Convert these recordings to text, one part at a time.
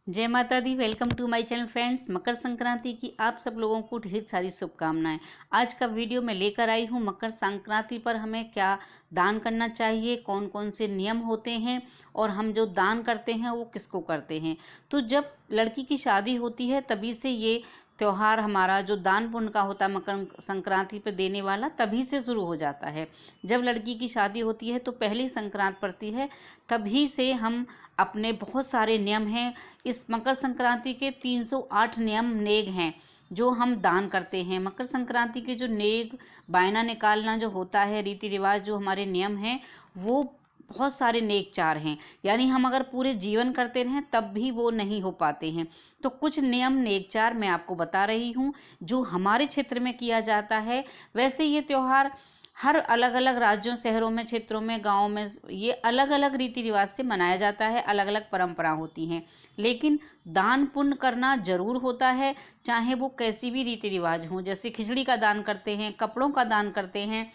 जय माता दी। Welcome to my channel friends. Makar Sankranti की आप सब लोगों को ढेर सारी शुभकामनाएं। आज का वीडियो मैं लेकर आई हूं मकर संक्रांति पर हमें क्या दान करना चाहिए, कौन कौन से नियम होते हैं और हम जो दान करते हैं वो किसको करते हैं। तो जब लड़की की शादी होती है तभी से ये त्यौहार हमारा जो दान पुण्य का होता है मकर संक्रांति पे देने वाला, तभी से शुरू हो जाता है। जब लड़की की शादी होती है तो पहली संक्रांत पड़ती है, तभी से हम अपने बहुत सारे नियम हैं। इस मकर संक्रांति के 308 नियम नेग हैं जो हम दान करते हैं। मकर संक्रांति के जो नेग बायना निकालना जो होता है, रीति रिवाज जो हमारे नियम हैं, वो बहुत सारे नेक चार हैं। यानी हम अगर पूरे जीवन करते रहें तब भी वो नहीं हो पाते हैं। तो कुछ नियम नेक चार मैं आपको बता रही हूँ जो हमारे क्षेत्र में किया जाता है। वैसे ये त्यौहार हर अलग अलग राज्यों, शहरों में, क्षेत्रों में, गाँव में ये अलग अलग रीति रिवाज से मनाया जाता है, अलग अलग परंपरा होती हैं। लेकिन दान पुण्य करना जरूर होता है, चाहे वो कैसी भी रीति रिवाज हों। जैसे खिचड़ी का दान करते हैं, कपड़ों का दान करते हैं,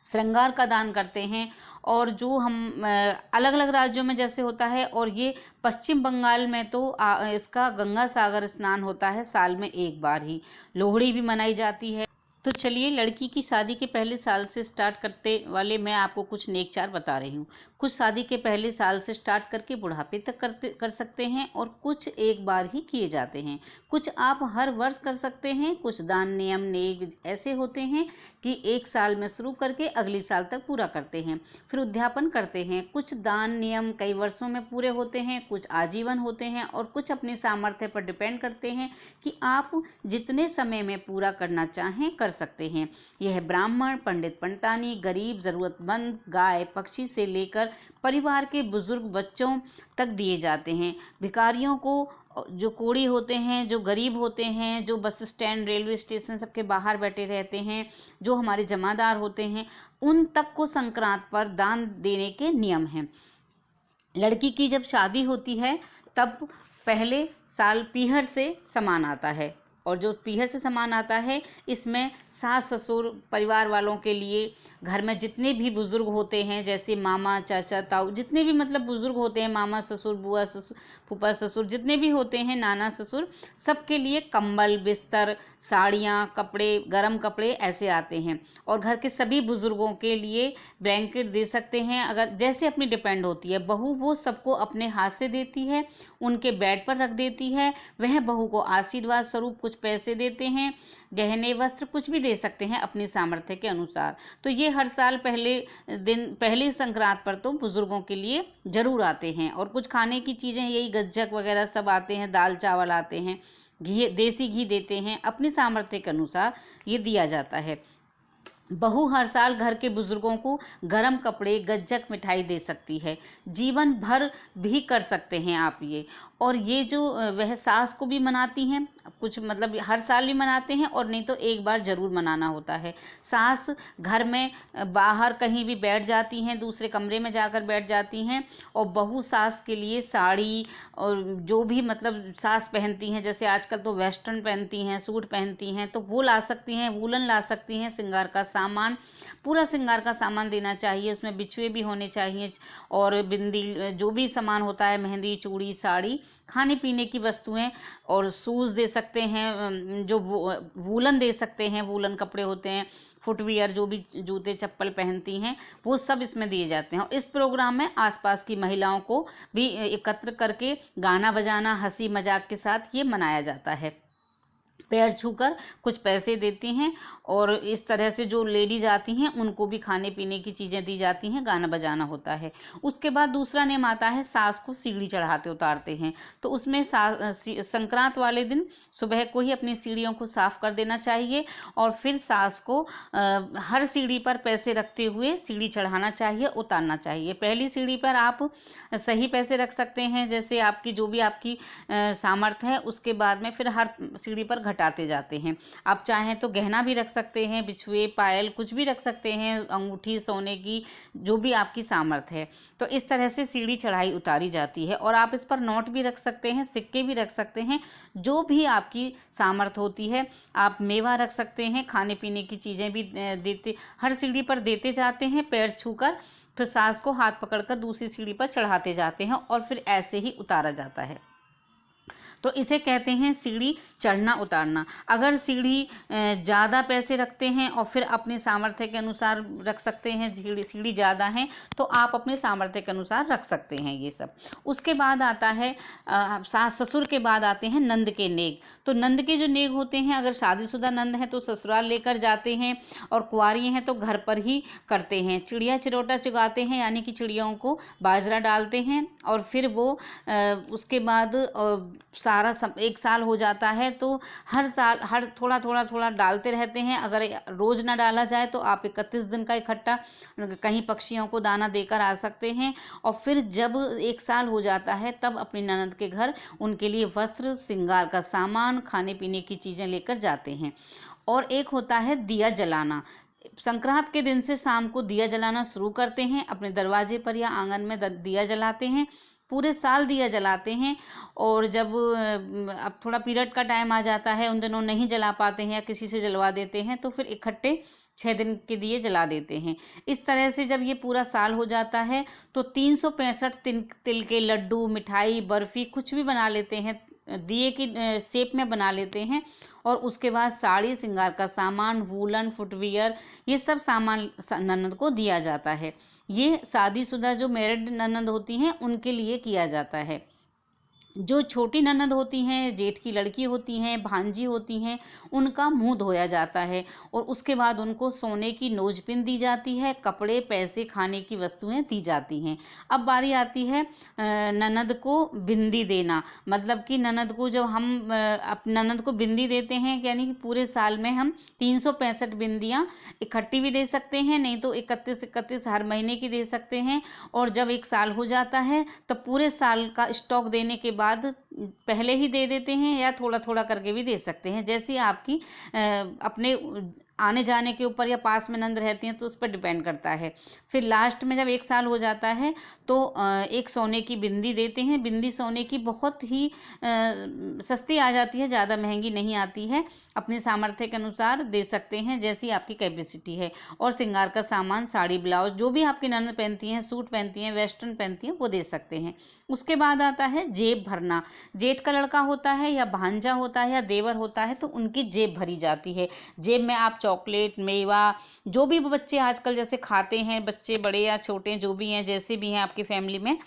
श्रृंगार का दान करते हैं। और जो हम अलग अलग राज्यों में जैसे होता है, और ये पश्चिम बंगाल में तो इसका गंगा सागर स्नान होता है साल में एक बार ही। लोहड़ी भी मनाई जाती है। तो चलिए, लड़की की शादी के पहले साल से स्टार्ट करते वाले मैं आपको कुछ नेक चार बता रही हूँ। कुछ शादी के पहले साल से स्टार्ट करके बुढ़ापे तक कर सकते हैं, और कुछ एक बार ही किए जाते हैं। कुछ आप हर वर्ष कर सकते हैं। कुछ दान नियम नेक ऐसे होते हैं कि एक साल में शुरू करके अगले साल तक पूरा करते हैं, फिर उद्यापन करते हैं। कुछ दान नियम कई वर्षों में पूरे होते हैं, कुछ आजीवन होते हैं, और कुछ अपने सामर्थ्य पर डिपेंड करते हैं कि आप जितने समय में पूरा करना चाहें कर सकते हैं। यह ब्राह्मण, पंडित, पंडितानी, गरीब, जरूरतमंद, गाय, पक्षी से लेकर परिवार के बुजुर्ग बच्चों तक दिए जाते हैं। भिखारियों को, जो कोढ़ी होते हैं, जो गरीब होते हैं, जो बस स्टैंड, रेलवे स्टेशन सबके बाहर बैठे रहते हैं, जो हमारे जमादार होते हैं, उन तक को संक्रांत पर दान देने के नियम हैं। लड़की की जब शादी होती है तब पहले साल पीहर से सामान आता है, और जो पीहर से सामान आता है इसमें सास ससुर परिवार वालों के लिए, घर में जितने भी बुजुर्ग होते हैं, जैसे मामा, चाचा, ताऊ, जितने भी मतलब बुजुर्ग होते हैं, मामा ससुर, बुआ ससुर, फूफा ससुर, जितने भी होते हैं, नाना ससुर, सबके लिए कंबल, बिस्तर, साड़ियाँ, कपड़े, गर्म कपड़े ऐसे आते हैं। और घर के सभी बुजुर्गों के लिए ब्लैंकेट दे सकते हैं, अगर जैसे अपनी डिपेंड होती है। बहू वो सबको अपने हाथ से देती है, उनके बेड पर रख देती है। वह बहू को आशीर्वाद स्वरूप कुछ पैसे देते हैं, गहने, वस्त्र, कुछ भी दे सकते हैं अपनी सामर्थ्य के अनुसार। तो ये हर साल पहली संक्रांत पर तो बुजुर्गों के लिए जरूर आते हैं। और कुछ खाने की चीज़ें, यही गज्जक वगैरह सब आते हैं, दाल चावल आते हैं, घी, देसी घी देते हैं, अपनी सामर्थ्य के अनुसार ये दिया जाता है। बहू हर साल घर के बुजुर्गों को गर्म कपड़े, गज्जक, मिठाई दे सकती है। जीवन भर भी कर सकते हैं आप ये। और ये जो वह सास को भी मनाती हैं, कुछ मतलब हर साल भी मनाते हैं, और नहीं तो एक बार जरूर मनाना होता है। सास घर में बाहर कहीं भी बैठ जाती हैं, दूसरे कमरे में जाकर बैठ जाती हैं, और बहू सास के लिए साड़ी और जो भी मतलब सास पहनती हैं, जैसे आजकल तो वेस्टर्न पहनती हैं, सूट पहनती हैं, तो वो ला सकती हैं, वूलन ला सकती हैं। श्रृंगार का सामान, पूरा श्रृंगार का सामान देना चाहिए। उसमें बिछुए भी होने चाहिए, और बिंदी, जो भी सामान होता है, मेहंदी, चूड़ी, साड़ी, खाने पीने की वस्तुएं, और शूज़ दे सकते हैं, जो वूलन दे सकते हैं, वूलन कपड़े होते हैं, फुटवियर, जो भी जूते चप्पल पहनती हैं, वो सब इसमें दिए जाते हैं। और इस प्रोग्राम में आसपास की महिलाओं को भी एकत्र करके गाना बजाना, हंसी मजाक के साथ ये मनाया जाता है। पैर छूकर कुछ पैसे देती हैं, और इस तरह से जो लेडीज आती हैं उनको भी खाने पीने की चीज़ें दी जाती हैं, गाना बजाना होता है। उसके बाद दूसरा नियम आता है, सास को सीढ़ी चढ़ाते उतारते हैं। तो उसमें संक्रांत वाले दिन सुबह को ही अपनी सीढ़ियों को साफ कर देना चाहिए, और फिर सास को हर सीढ़ी पर पैसे रखते हुए सीढ़ी चढ़ाना चाहिए, उतारना चाहिए। पहली सीढ़ी पर आप सही पैसे रख सकते हैं, जैसे आपकी जो भी आपकी सामर्थ्य है। उसके बाद में फिर हर सीढ़ी पर घटाते जाते हैं। आप चाहें तो गहना भी रख सकते हैं, बिछुए, पायल, कुछ भी रख सकते हैं, अंगूठी सोने की, जो भी आपकी सामर्थ्य है। तो इस तरह से सीढ़ी चढ़ाई उतारी जाती है। और आप इस पर नोट भी रख सकते हैं, सिक्के भी रख सकते हैं, जो भी आपकी सामर्थ्य होती है। आप मेवा रख सकते हैं, खाने पीने की चीज़ें भी हर सीढ़ी पर देते जाते हैं, पैर छूकर। फिर सास को हाथ पकड़कर दूसरी सीढ़ी पर चढ़ाते जाते हैं, और फिर ऐसे ही उतारा जाता है। तो इसे कहते हैं सीढ़ी चढ़ना उतारना। अगर सीढ़ी ज़्यादा पैसे रखते हैं और फिर अपने सामर्थ्य के अनुसार रख सकते हैं, सीढ़ी ज़्यादा है तो आप अपने सामर्थ्य के अनुसार रख सकते हैं ये सब। उसके बाद आता है सास ससुर के बाद आते हैं नंद के नेग। तो नंद के जो नेग होते हैं, अगर शादीशुदा नंद हैं तो ससुराल लेकर जाते हैं और कुंवारी हैं तो घर पर ही करते हैं। चिड़िया चिरौटा चुगाते हैं, यानी कि चिड़ियों को बाजरा डालते हैं और फिर वो उसके बाद सारा एक साल हो जाता है तो हर साल हर थोड़ा थोड़ा थोड़ा डालते रहते हैं। अगर रोज़ ना डाला जाए तो आप 31 दिन का इकट्ठा कहीं पक्षियों को दाना देकर आ सकते हैं। और फिर जब एक साल हो जाता है तब अपनी ननद के घर उनके लिए वस्त्र, श्रृंगार का सामान, खाने पीने की चीज़ें लेकर जाते हैं। और एक होता है दिया जलाना। संक्रांत के दिन से शाम को दिया जलाना शुरू करते हैं, अपने दरवाजे पर या आंगन में दिया जलाते हैं, पूरे साल दिया जलाते हैं। और जब अब थोड़ा पीरियड का टाइम आ जाता है, उन दिनों नहीं जला पाते हैं या किसी से जलवा देते हैं तो फिर इकट्ठे 6 दिन के दिए जला देते हैं। इस तरह से जब ये पूरा साल हो जाता है तो 365 तिल के लड्डू, मिठाई, बर्फ़ी कुछ भी बना लेते हैं, दिए की शेप में बना लेते हैं। और उसके बाद साड़ी, श्रृंगार का सामान, वूलन, फुटवियर, ये सब सामान ननद को दिया जाता है। ये शादीशुदा जो मैरिड ननद होती हैं उनके लिए किया जाता है। जो छोटी ननद होती हैं, जेठ की लड़की होती हैं, भांजी होती हैं, उनका मुंह धोया जाता है और उसके बाद उनको सोने की नोजपिन दी जाती है, कपड़े, पैसे, खाने की वस्तुएं दी जाती हैं। अब बारी आती है ननद को बिंदी देना। मतलब कि ननद को जब हम ननद को बिंदी देते हैं, यानी कि पूरे साल में हम 365 बिंदियाँ इकट्ठी भी दे सकते हैं, नहीं तो 31 हर महीने की दे सकते हैं। और जब एक साल हो जाता है तब पूरे साल का स्टॉक देने के बाद पहले ही दे देते हैं या थोड़ा थोड़ा करके भी दे सकते हैं, जैसी आपकी अपने आने जाने के ऊपर या पास में नंद रहती हैं तो उस पर डिपेंड करता है। फिर लास्ट में जब एक साल हो जाता है तो एक सोने की बिंदी देते हैं। बिंदी सोने की बहुत ही सस्ती आ जाती है, ज़्यादा महंगी नहीं आती है, अपने सामर्थ्य के अनुसार दे सकते हैं जैसी आपकी कैपेसिटी है। और श्रृंगार का सामान, साड़ी, ब्लाउज, जो भी आपकी ननद पहनती हैं, सूट पहनती हैं, वेस्टर्न पहनती हैं, वो दे सकते हैं। उसके बाद आता है जेब भरना। जेठ का लड़का होता है या भांजा होता है या देवर होता है तो उनकी जेब भरी जाती है। जेब में आप चॉकलेट, मेवा, जो भी बच्चे आजकल जैसे खाते हैं, बच्चे बड़े या छोटे जो भी हैं, जैसे भी हैं आपकी फैमिली में,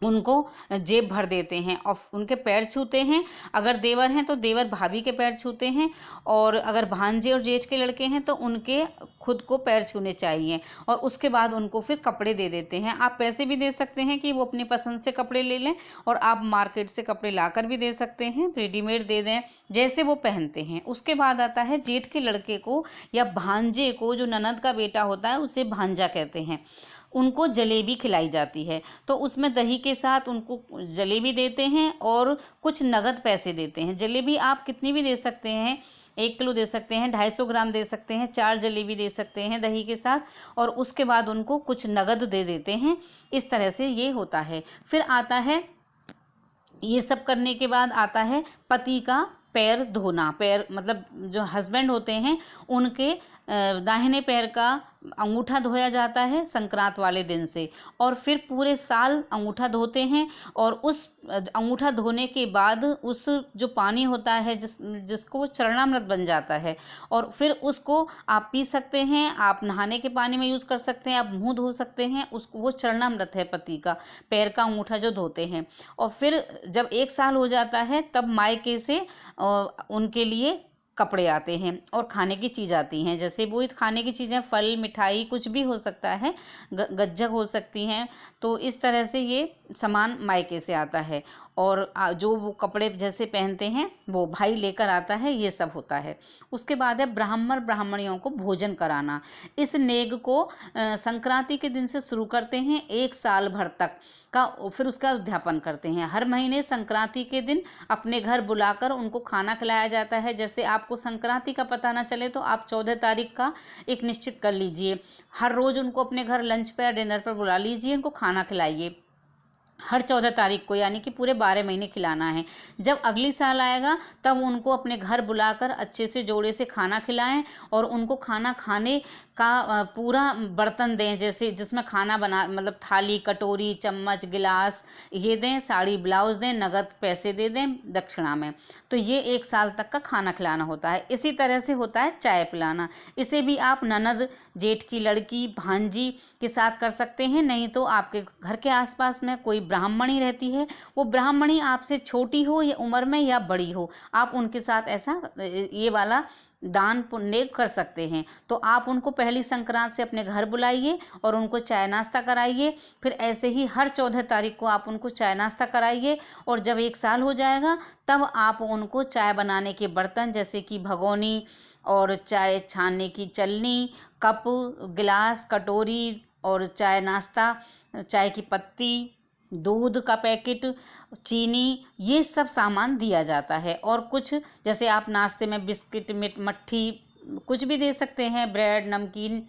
उनको जेब भर देते हैं और उनके पैर छूते हैं। अगर देवर हैं तो देवर भाभी के पैर छूते हैं और अगर भांजे और जेठ के लड़के हैं तो उनके खुद को पैर छूने चाहिए। और उसके बाद उनको फिर कपड़े दे देते हैं। आप पैसे भी दे सकते हैं कि वो अपनी पसंद से कपड़े ले लें और आप मार्केट से कपड़े लाकर भी दे सकते हैं, रेडीमेड दे दें जैसे वो पहनते हैं। उसके बाद आता है जेठ के लड़के को या भांजे को, जो ननद का बेटा होता है उसे भांजा कहते हैं, उनको जलेबी खिलाई जाती है। तो उसमें दही के साथ उनको जलेबी देते हैं और कुछ नगद पैसे देते हैं। जलेबी आप कितनी भी दे सकते हैं, 1 किलो दे सकते हैं, 250 ग्राम दे सकते हैं, 4 जलेबी दे सकते हैं दही के साथ, और उसके बाद उनको कुछ नगद दे देते हैं। इस तरह से ये होता है। फिर आता है, ये सब करने के बाद आता है पति का पैर धोना। पैर मतलब जो हस्बैंड होते हैं उनके दाहिने पैर का अंगूठा धोया जाता है संक्रांत वाले दिन से, और फिर पूरे साल अंगूठा धोते हैं। और उस अंगूठा धोने के बाद उस जो पानी होता है जिसको वो चरणामृत बन जाता है, और फिर उसको आप पी सकते हैं, आप नहाने के पानी में यूज़ कर सकते हैं, आप मुंह धो सकते हैं। उसको वो चरणामृत है पति का, पैर का अंगूठा जो धोते हैं। और फिर जब 1 साल हो जाता है तब मायके से उनके लिए कपड़े आते हैं और खाने की चीज़ आती हैं। जैसे वो खाने की चीज़ें, फल, मिठाई, कुछ भी हो सकता है, गज्जक हो सकती हैं। तो इस तरह से ये सामान मायके से आता है। और जो वो कपड़े जैसे पहनते हैं वो भाई लेकर आता है। ये सब होता है। उसके बाद है ब्राह्मण ब्राह्मणियों को भोजन कराना। इस नेग को संक्रांति के दिन से शुरू करते हैं, 1 साल भर तक का, फिर उसका उद्यापन करते हैं। हर महीने संक्रांति के दिन अपने घर बुलाकर उनको खाना खिलाया जाता है। जैसे आपको संक्रांति का पता ना चले तो आप 14 तारीख का एक निश्चित कर लीजिए, हर रोज़ उनको अपने घर लंच पे या डिनर पर बुला लीजिए, उनको खाना खिलाइए। हर 14 तारीख को, यानी कि पूरे 12 महीने खिलाना है। जब अगली साल आएगा तब उनको अपने घर बुलाकर अच्छे से जोड़े से खाना खिलाएं और उनको खाना खाने का पूरा बर्तन दें, जैसे जिसमें खाना बना, मतलब थाली, कटोरी, चम्मच, गिलास ये दें, साड़ी ब्लाउज दें, नगद पैसे दे दें दक्षिणा में। तो ये 1 साल तक का खाना खिलाना होता है। इसी तरह से होता है चाय पिलाना। इसे भी आप ननद, जेठ की लड़की, भांजी के साथ कर सकते हैं। नहीं तो आपके घर के आसपास में कोई ब्राह्मणी रहती है, वो ब्राह्मणी आपसे छोटी हो या उम्र में या बड़ी हो, आप उनके साथ ऐसा ये वाला दान पुण्य कर सकते हैं। तो आप उनको पहली संक्रांत से अपने घर बुलाइए और उनको चाय नाश्ता कराइए। फिर ऐसे ही हर 14 तारीख को आप उनको चाय नाश्ता कराइए और जब 1 साल हो जाएगा तब आप उनको चाय बनाने के बर्तन, जैसे कि भगोनी और चाय छानने की चलनी, कप, गिलास, कटोरी और चाय नाश्ता, चाय की पत्ती, दूध का पैकेट, चीनी, ये सब सामान दिया जाता है। और कुछ जैसे आप नाश्ते में बिस्किट, मट्ठी कुछ भी दे सकते हैं, ब्रेड, नमकीन,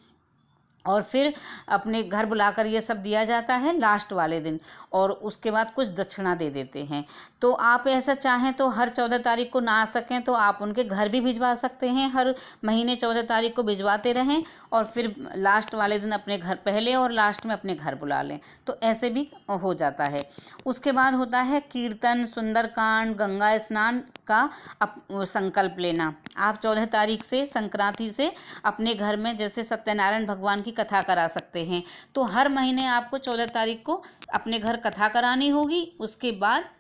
और फिर अपने घर बुलाकर ये सब दिया जाता है लास्ट वाले दिन, और उसके बाद कुछ दक्षिणा दे देते हैं। तो आप ऐसा चाहें तो हर 14 तारीख को ना आ सकें तो आप उनके घर भी भिजवा सकते हैं, हर महीने 14 तारीख को भिजवाते रहें और फिर लास्ट वाले दिन अपने घर, पहले और लास्ट में अपने घर बुला लें, तो ऐसे भी हो जाता है। उसके बाद होता है कीर्तन, सुंदरकांड, गंगा स्नान का संकल्प लेना। आप 14 तारीख से, संक्रांति से अपने घर में जैसे सत्यनारायण भगवान की कथा करा सकते हैं। तो हर महीने आपको 14 तारीख को अपने घर कथा करानी होगी। उसके बाद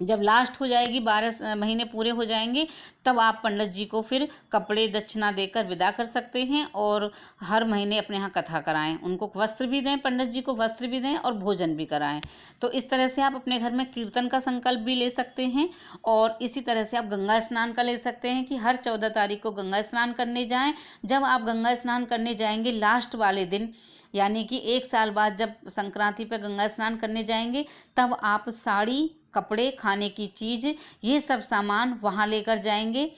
जब लास्ट हो जाएगी, 12 महीने पूरे हो जाएंगे, तब आप पंडित जी को फिर कपड़े दक्षिणा देकर विदा कर सकते हैं और हर महीने अपने यहाँ कथा कराएं। उनको वस्त्र भी दें, पंडित जी को वस्त्र भी दें और भोजन भी कराएं। तो इस तरह से आप अपने घर में कीर्तन का संकल्प भी ले सकते हैं। और इसी तरह से आप गंगा स्नान का ले सकते हैं कि हर 14 तारीख को गंगा स्नान करने जाएं। जब आप गंगा स्नान करने जाएंगे लास्ट वाले दिन, यानी कि 1 साल बाद जब संक्रांति पर गंगा स्नान करने जाएंगे, तब आप साड़ी, कपड़े, खाने की चीज़, ये सब सामान वहाँ लेकर जाएंगे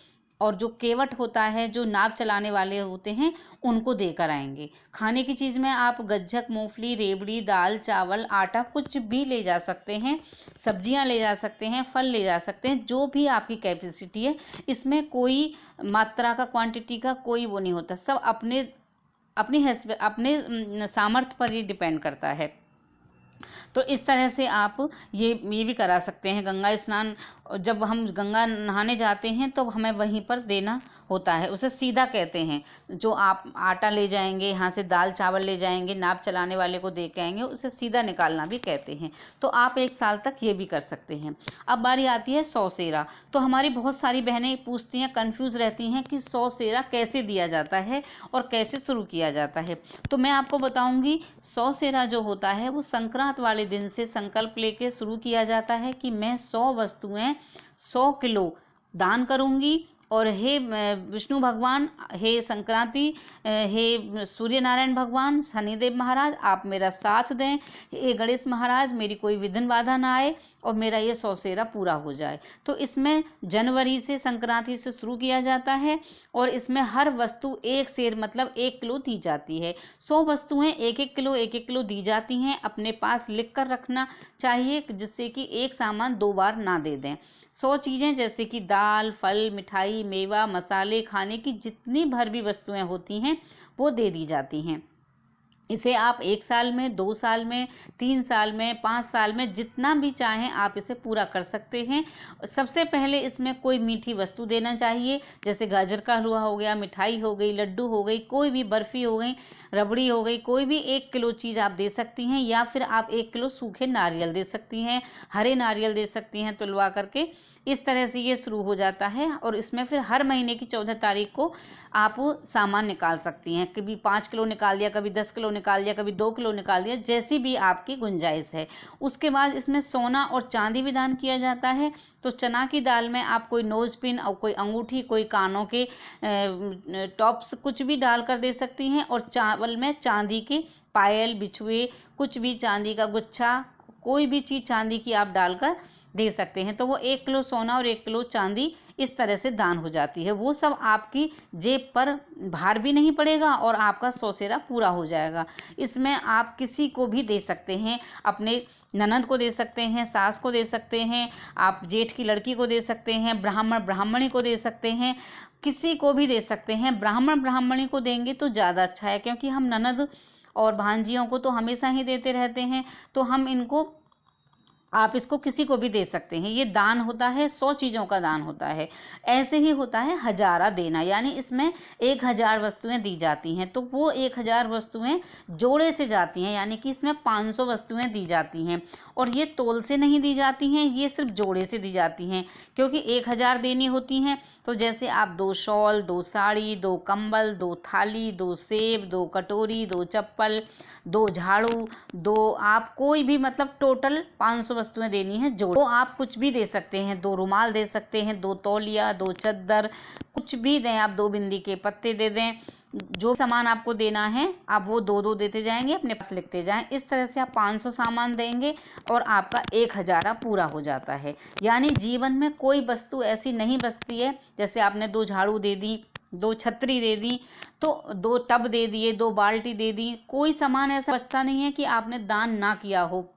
और जो केवट होता है, जो नाव चलाने वाले होते हैं, उनको देकर आएंगे। खाने की चीज़ में आप गज्जक, मूंगफली, रेवड़ी, दाल, चावल, आटा कुछ भी ले जा सकते हैं, सब्जियां ले जा सकते हैं, फल ले जा सकते हैं, जो भी आपकी कैपेसिटी है। इसमें कोई मात्रा का, क्वांटिटी का कोई वो नहीं होता, सब अपने अपने सामर्थ्य पर ये डिपेंड करता है। तो इस तरह से आप ये भी करा सकते हैं। गंगा स्नान, जब हम गंगा नहाने जाते हैं तो हमें वहीं पर देना होता है, उसे सीधा कहते हैं। जो आप आटा ले जाएंगे, यहाँ से दाल चावल ले जाएंगे, नाव चलाने वाले को दे के आएंगे, उसे सीधा निकालना भी कहते हैं। तो आप 1 साल तक ये भी कर सकते हैं। अब बारी आती है 100 सेरा। तो हमारी बहुत सारी बहनें पूछती हैं, कन्फ्यूज़ रहती हैं कि 100 सेरा कैसे दिया जाता है और कैसे शुरू किया जाता है। तो मैं आपको बताऊँगी, 100 सेरा जो होता है वो संक्रांत वाले दिन से संकल्प लेके शुरू किया जाता है कि मैं 100 वस्तुएं, 100 किलो दान करूंगी। और हे विष्णु भगवान, हे संक्रांति, हे सूर्य नारायण भगवान, शनिदेव महाराज, आप मेरा साथ दें। हे गणेश महाराज, मेरी कोई विघ्न बाधा ना आए और मेरा ये 100 सेरा पूरा हो जाए। तो इसमें जनवरी से, संक्रांति से शुरू किया जाता है और इसमें हर वस्तु 1 सेर मतलब 1 किलो दी जाती है। 100 वस्तुएं 1-1 किलो, 1-1 किलो दी जाती हैं। अपने पास लिख कर रखना चाहिए, जिससे कि एक सामान 2 बार ना दे दें। 100 चीज़ें जैसे कि दाल, फल, मिठाई, मेवा, मसाले, खाने की जितनी भर भी वस्तुएं होती हैं वो दे दी जाती हैं। इसे आप 1 साल में, 2 साल में, 3 साल में, 5 साल में, जितना भी चाहें आप इसे पूरा कर सकते हैं। सबसे पहले इसमें कोई मीठी वस्तु देना चाहिए, जैसे गाजर का हलवा हो गया, मिठाई हो गई, लड्डू हो गई, कोई भी बर्फ़ी हो गई, रबड़ी हो गई, कोई भी 1 किलो चीज़ आप दे सकती हैं। या फिर आप 1 किलो सूखे नारियल दे सकती हैं, हरे नारियल दे सकती हैं तुलवा करके। इस तरह से ये शुरू हो जाता है और इसमें फिर हर महीने की 14 तारीख को आप सामान निकाल सकती हैं। कभी 5 किलो निकाल दिया, कभी 10 किलो निकाल दिया, कभी 2 किलो निकाल दिया, जैसी भी आपकी गुंजाइश है। उसके बाद इसमें सोना और चांदी भी दान किया जाता है। तो चना की दाल में आप कोई नोज पिन और कोई अंगूठी, कोई कानों के टॉप्स कुछ भी डाल कर दे सकती हैं। और चावल में चांदी के पायल, बिछुए, कुछ भी चांदी का गुच्छा, कोई भी चीज़ चांदी की आप डालकर दे सकते हैं। तो वो 1 किलो सोना और 1 किलो चांदी इस तरह से दान हो जाती है। वो सब आपकी जेब पर भार भी नहीं पड़ेगा और आपका सौसेरा पूरा हो जाएगा। इसमें आप किसी को भी दे सकते हैं, अपने ननद को दे सकते हैं, सास को दे सकते हैं, आप जेठ की लड़की को दे सकते हैं, ब्राह्मण ब्राह्मणी को दे सकते हैं, किसी को भी दे सकते हैं। ब्राह्मण ब्राह्मणी को देंगे तो ज़्यादा अच्छा है, क्योंकि हम ननद और भांजियों को तो हमेशा ही देते रहते हैं, तो हम इनको, आप इसको किसी को भी दे सकते हैं। ये दान होता है, 100 चीज़ों का दान होता है। ऐसे ही होता है हजारा देना, यानी इसमें 1000 वस्तुएं दी जाती हैं, तो वो 1000 वस्तुएं जोड़े से जाती हैं, यानी कि इसमें 500 वस्तुएं दी जाती हैं। और ये तोल से नहीं दी जाती हैं, ये सिर्फ जोड़े से दी जाती हैं, क्योंकि 1000 देनी होती हैं। तो जैसे आप 2 शॉल, 2 साड़ी, 2 कंबल, 2 थाली, 2 सेब, 2 कटोरी, 2 चप्पल, 2 झाड़ू, 2, आप कोई भी, मतलब टोटल 500 वस्तुएं देनी है जो। तो आप कुछ भी दे सकते हैं, 2 रुमाल दे सकते हैं, 2 तौलिया, 2 चद्दर, कुछ भी दें आप, 2 बिंदी के पत्ते दे दें। जो सामान आपको देना है आप वो 2-2 देते जाएंगे, अपने पास लिखते जाएं। इस तरह से आप 500 सामान देंगे और आपका 1000 पूरा हो जाता है। यानी जीवन में कोई वस्तु ऐसी नहीं बचती है, जैसे आपने 2 झाड़ू दे दी, 2 छतरी दे दी, तो 2 टब दे दिए, 2 बाल्टी दे दी, कोई सामान ऐसा बचता नहीं है कि आपने दान ना किया हो।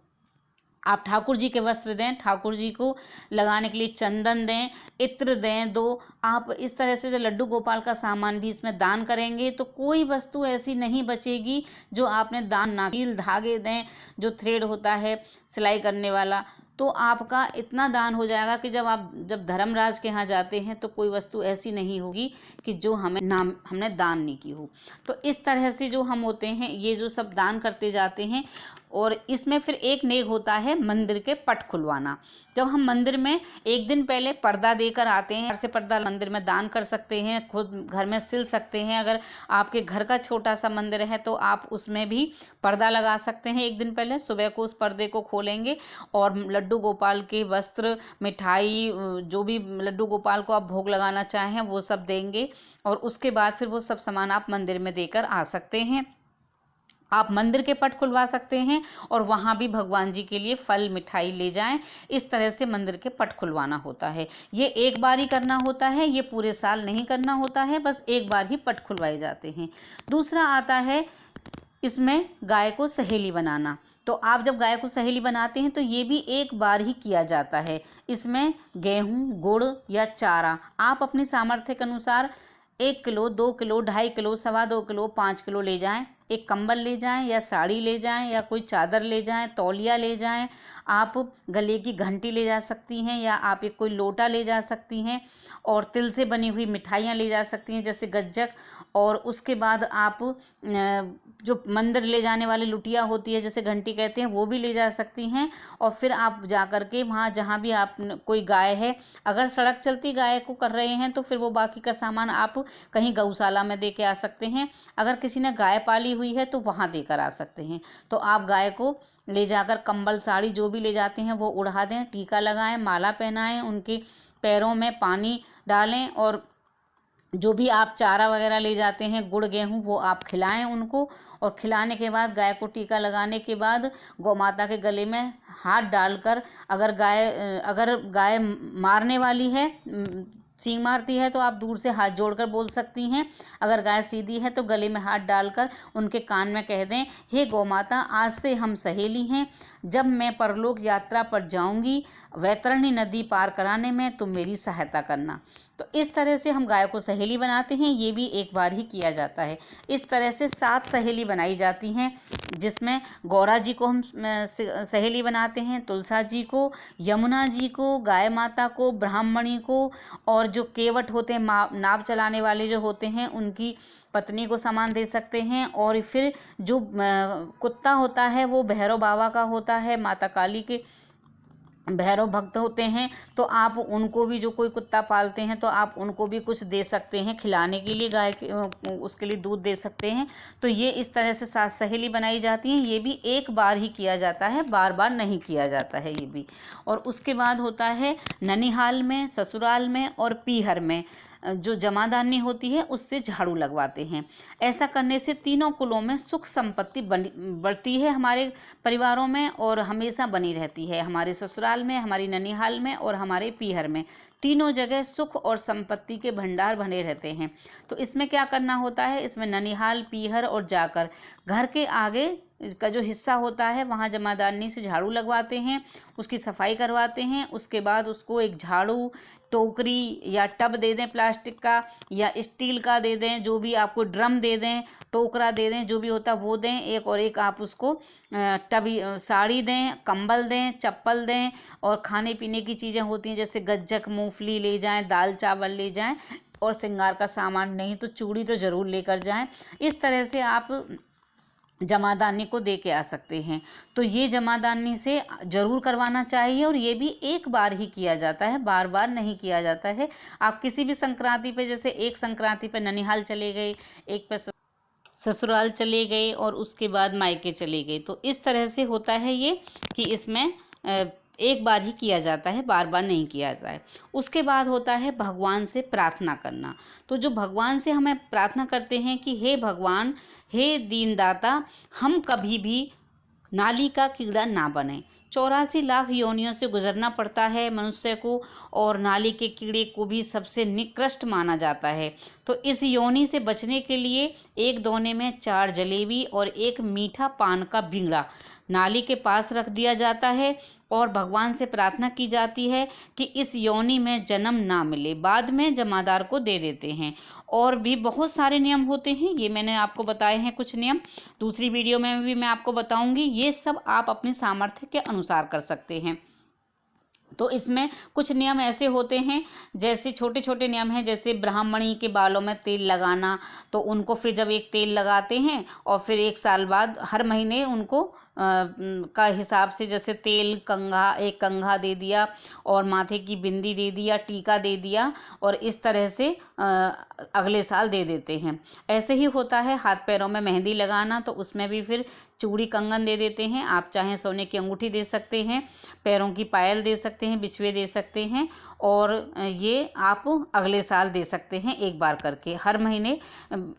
आप ठाकुर जी के वस्त्र दें, ठाकुर जी को लगाने के लिए चंदन दें, इत्र दें 2। आप इस तरह से जो लड्डू गोपाल का सामान भी इसमें दान करेंगे तो कोई वस्तु ऐसी नहीं बचेगी जो आपने दान ना। कील धागे दें, जो थ्रेड होता है सिलाई करने वाला, तो आपका इतना दान हो जाएगा कि जब धर्मराज के यहाँ जाते हैं तो कोई वस्तु ऐसी नहीं होगी कि जो हमने दान नहीं की हो। तो इस तरह से जो हम होते हैं, ये जो सब दान करते जाते हैं। और इसमें फिर एक नेक होता है मंदिर के पट खुलवाना। जब हम मंदिर में एक दिन पहले पर्दा देकर आते हैं, घर से पर्दा मंदिर में दान कर सकते हैं, खुद घर में सिल सकते हैं। अगर आपके घर का छोटा सा मंदिर है तो आप उसमें भी पर्दा लगा सकते हैं। एक दिन पहले सुबह को उस पर्दे को खोलेंगे और लड्डू गोपाल के वस्त्र, मिठाई, जो भी लड्डू गोपाल को आप भोग लगाना चाहें वो सब देंगे। और उसके बाद फिर वो सब सामान आप मंदिर में देकर आ सकते हैं। आप मंदिर के पट खुलवा सकते हैं और वहाँ भी भगवान जी के लिए फल मिठाई ले जाएं। इस तरह से मंदिर के पट खुलवाना होता है। ये एक बार ही करना होता है, ये पूरे साल नहीं करना होता है, बस एक बार ही पट खुलवाए जाते हैं। दूसरा आता है इसमें गाय को सहेली बनाना। तो आप जब गाय को सहेली बनाते हैं तो ये भी एक बार ही किया जाता है। इसमें गेहूँ, गुड़ या चारा आप अपनी सामर्थ्य के अनुसार 1 kilo, 2 kilo, 2.5 kilo, 2.25 kilo, 5 kilo ले जाएं। एक कंबल ले जाएं या साड़ी ले जाएं या कोई चादर ले जाएं, तौलिया ले जाएं। आप गले की घंटी ले जा सकती हैं या आप एक कोई लोटा ले जा सकती हैं। और तिल से बनी हुई मिठाइयाँ ले जा सकती हैं, जैसे गज्जक। और उसके बाद आप जो मंदिर ले जाने वाली लुटिया होती है, जैसे घंटी कहते हैं, वो भी ले जा सकती हैं। और फिर आप जा कर के वहाँ जहाँ भी आप कोई गाय है, अगर सड़क चलती गाय को कर रहे हैं तो फिर वो बाकी का सामान आप कहीं गौशाला में दे के आ सकते हैं। अगर किसी ने गाय पाली हुई है तो वहाँ देकर आ सकते हैं। तो आप गाय को ले जाकर कंबल, साड़ी जो भी ले जाते हैं वो उड़ा दें, टीका लगाएं, माला पहनाएं, उनके पैरों में पानी डालें। और जो भी आप चारा वगैरह ले जाते हैं, गुड़ गेहूँ, वो आप खिलाएं उनको। और खिलाने के बाद गाय को टीका लगाने के बाद गौ माता के गले में हाथ डालकर, अगर गाय मारने वाली है, सींग मारती है, तो आप दूर से हाथ जोड़कर बोल सकती हैं। अगर गाय सीधी है तो गले में हाथ डालकर उनके कान में कह दें, हे गौ माता, आज से हम सहेली हैं। जब मैं परलोक यात्रा पर जाऊंगी वैतरणी नदी पार कराने में, तुम मेरी सहायता करना। तो इस तरह से हम गाय को सहेली बनाते हैं। ये भी एक बार ही किया जाता है। इस तरह से 7 सहेली बनाई जाती हैं, जिसमें गौरा जी को हम सहेली बनाते हैं, तुलसा जी को, यमुना जी को, गाय माता को, ब्राह्मणी को, और जो केवट होते हैं, नाव चलाने वाले जो होते हैं, उनकी पत्नी को सामान दे सकते हैं। और फिर जो कुत्ता होता है वो भैरव बाबा का होता है, माता काली के भैरव भक्त होते हैं, तो आप उनको भी, जो कोई कुत्ता पालते हैं तो आप उनको भी कुछ दे सकते हैं खिलाने के लिए, गाय के उसके लिए दूध दे सकते हैं। तो ये इस तरह से 7 सहेली बनाई जाती हैं। ये भी एक बार ही किया जाता है, बार बार नहीं किया जाता है ये भी। और उसके बाद होता है ननिहाल में, ससुराल में और पीहर में जो जमादानी होती है उससे झाड़ू लगवाते हैं। ऐसा करने से तीनों कुलों में सुख संपत्ति बढ़ती है हमारे परिवारों में, और हमेशा बनी रहती है। हमारे ससुराल ससुराल में, हमारी ननिहाल में और हमारे पीहर में, तीनों जगह सुख और संपत्ति के भंडार बने रहते हैं। तो इसमें क्या करना होता है, इसमें ननिहाल, पीहर और जाकर घर के आगे का जो हिस्सा होता है वहाँ जमादारनी से झाड़ू लगवाते हैं, उसकी सफाई करवाते हैं। उसके बाद उसको एक झाड़ू, टोकरी या टब दे दें प्लास्टिक का या स्टील का दे दें, जो भी आपको, ड्रम दे दें, टोकरा दे दें, जो भी होता है वो दें एक, और एक आप उसको टब, साड़ी दें, कंबल दें, चप्पल दें, और खाने पीने की चीज़ें होती हैं जैसे गज्जक, मूंगफली ले जाएं, दाल चावल ले जाएं, और श्रृंगार का सामान नहीं तो चूड़ी तो ज़रूर लेकर जाएं। इस तरह से आप जमादानी को दे के आ सकते हैं। तो ये जमादानी से ज़रूर करवाना चाहिए, और ये भी एक बार ही किया जाता है, बार बार नहीं किया जाता है। आप किसी भी संक्रांति पे, जैसे एक संक्रांति पे ननिहाल चले गए, एक पे ससुराल चले गए और उसके बाद मायके चले गए, तो इस तरह से होता है ये कि इसमें एक बार ही किया जाता है, बार बार नहीं किया जाता है। उसके बाद होता है भगवान से प्रार्थना करना। तो जो भगवान से हमें प्रार्थना करते हैं कि हे भगवान, हे दीनदाता, हम कभी भी नाली का कीड़ा ना बने। 84 लाख योनियों से गुजरना पड़ता है मनुष्य को, और नाली के कीड़े को भी सबसे निकृष्ट माना जाता है। तो इस योनि से बचने के लिए एक दोने में 4 जलेबी और एक मीठा पान का बिंगड़ा नाली के पास रख दिया जाता है, और भगवान से प्रार्थना की जाती है कि इस योनि में जन्म ना मिले। बाद में जमादार को दे देते हैं। और भी बहुत सारे नियम होते हैं, ये मैंने आपको बताए हैं कुछ नियम, दूसरी वीडियो में भी मैं आपको बताऊंगी। ये सब आप अपनी सामर्थ्य के अनुसार कर सकते हैं। तो इसमें कुछ नियम ऐसे होते हैं, जैसे छोटे छोटे नियम हैं, जैसे ब्राह्मणी के बालों में तेल लगाना। तो उनको फिर जब एक तेल लगाते हैं और फिर 1 साल बाद हर महीने उनको का हिसाब से, जैसे तेल कंघा, एक कंघा दे दिया, और माथे की बिंदी दे दिया, टीका दे दिया, और इस तरह से अगले साल दे देते हैं। ऐसे ही होता है हाथ पैरों में मेहंदी लगाना, तो उसमें भी फिर चूड़ी कंगन दे देते हैं। आप चाहें सोने की अंगूठी दे सकते हैं, पैरों की पायल दे सकते हैं, बिछुए दे सकते हैं, और ये आप अगले साल दे सकते हैं एक बार करके। हर महीने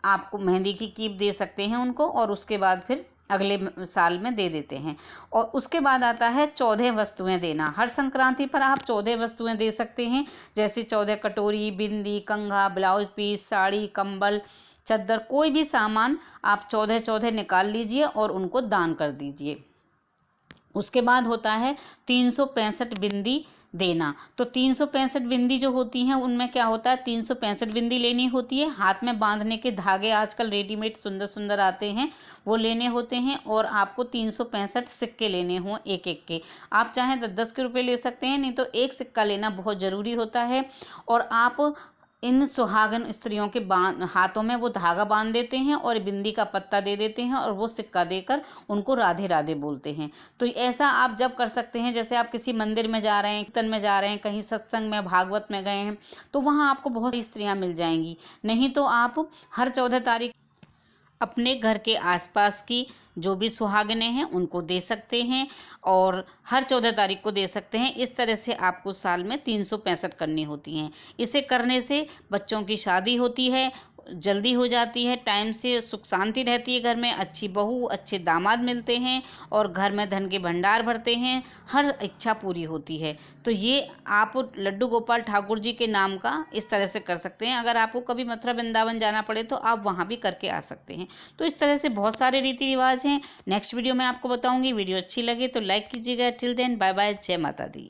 आपको मेहंदी की कीप दे सकते हैं उनको, और उसके बाद फिर अगले साल में दे देते हैं। और उसके बाद आता है 14 वस्तुएं देना। हर संक्रांति पर आप 14 वस्तुएं दे सकते हैं, जैसे 14 कटोरी, बिंदी, कंघा, ब्लाउज पीस, साड़ी, कंबल, चद्दर, कोई भी सामान आप 14 निकाल लीजिए और उनको दान कर दीजिए। उसके बाद होता है 365 बिंदी देना। तो 365 बिंदी जो होती हैं उनमें क्या होता है, 365 बिंदी लेनी होती है। हाथ में बांधने के धागे आजकल रेडीमेड सुंदर सुंदर आते हैं, वो लेने होते हैं, और आपको 365 सिक्के लेने हों एक एक के। आप चाहें 10-10 के रुपये ले सकते हैं, नहीं तो एक सिक्का लेना बहुत ज़रूरी होता है। और आप इन सुहागन स्त्रियों के हाथों में वो धागा बांध देते हैं और बिंदी का पत्ता दे देते हैं, और वो सिक्का देकर उनको राधे राधे बोलते हैं। तो ऐसा आप जब कर सकते हैं, जैसे आप किसी मंदिर में जा रहे हैं, कीर्तन में जा रहे हैं, कहीं सत्संग में, भागवत में गए हैं, तो वहाँ आपको बहुत सी स्त्रियाँ मिल जाएंगी। नहीं तो आप हर 14 तारीख अपने घर के आसपास की जो भी सुहागनें हैं उनको दे सकते हैं, और हर 14 तारीख को दे सकते हैं। इस तरह से आपको साल में 365 करनी होती हैं। इसे करने से बच्चों की शादी होती है, जल्दी हो जाती है, टाइम से सुख शांति रहती है घर में, अच्छी बहू, अच्छे दामाद मिलते हैं, और घर में धन के भंडार भरते हैं, हर इच्छा पूरी होती है। तो ये आप लड्डू गोपाल ठाकुर जी के नाम का इस तरह से कर सकते हैं। अगर आपको कभी मथुरा वृंदावन जाना पड़े तो आप वहाँ भी करके आ सकते हैं। तो इस तरह से बहुत सारे रीति रिवाज हैं। नेक्स्ट वीडियो में आपको बताऊँगी। वीडियो अच्छी लगे तो लाइक कीजिएगा। टिल देन बाय बाय, जय माता दी।